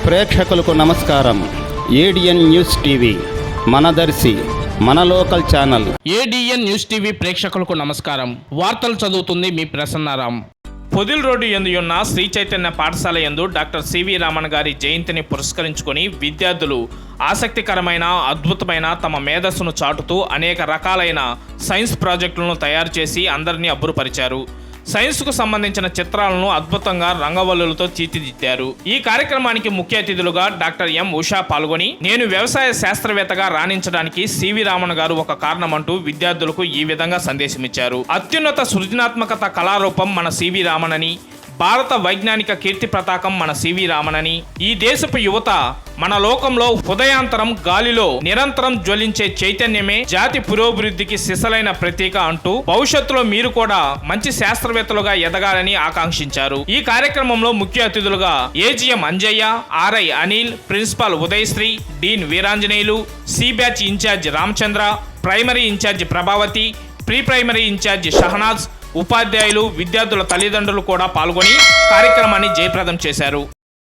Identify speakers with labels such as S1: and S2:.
S1: ప్రేక్షకులకు నమస్కారం. ADN news TV మనదర్శి మన local channel.
S2: ADN news TV ప్రేక్షకులకు నమస్కారం. వార్తలు చదువుతుంది మీ ప్రసన్నారాం. పొదిల్ రోడ్డు యందు ఉన్న శ్రీ చైతన్య పాఠశాల యందు డాక్టర్ సివి రామన్ గారి జయంతిని పురస్కరించుకొని విద్యార్థులు ఆసక్తికరమైన అద్భుతమైన తమ మేధస్సును చాటుతూ అనేక రకాలైన సైన్స్ ప్రాజెక్టులను తయారు చేసి అందరినీ అబ్బురపరిచారు. సైన్స్కు సంబంధించిన చిత్రాలను అద్భుతంగా రంగవల్లులతో తీర్చిదిద్దారు. ఈ కార్యక్రమానికి ముఖ్య అతిథులుగా డాక్టర్ ఎం ఉషా పాల్గొని, నేను వ్యవసాయ శాస్త్రవేత్తగా రాణించడానికి సివి రామన్ గారు ఒక కారణమంటూ విద్యార్థులకు ఈ విధంగా సందేశమిచ్చారు. అత్యున్నత సృజనాత్మకత కళారూపం మన సివి రామన్ అని, భారత వైజ్ఞానిక కీర్తి పతాకం మన సివి రామన్ అని, ఈ దేశపు యువత మన లోకంలో హృదయాంతరం గాలిలో నిరంతరం జ్వలించే చైతన్యమే జాతి పురోభివృద్ధికి సిసలైన ప్రతీక అంటూ భవిష్యత్తులో మీరు కూడా మంచి శాస్త్రవేత్తలుగా ఎదగాలని ఆకాంక్షించారు. ఈ కార్యక్రమంలో ముఖ్య అతిథులుగా AGM Anjaiah, RI Anil, principal Udayasri, dean Veeranjaneyulu, C batch incharge Ramachandra, primary incharge Prabhavathi, pre primary incharge Shahnaz, ఉపాధ్యాయులు, విద్యార్థుల తల్లిదండ్రులు కూడా పాల్గొని కార్యక్రమాన్ని జయప్రదం చేశారు.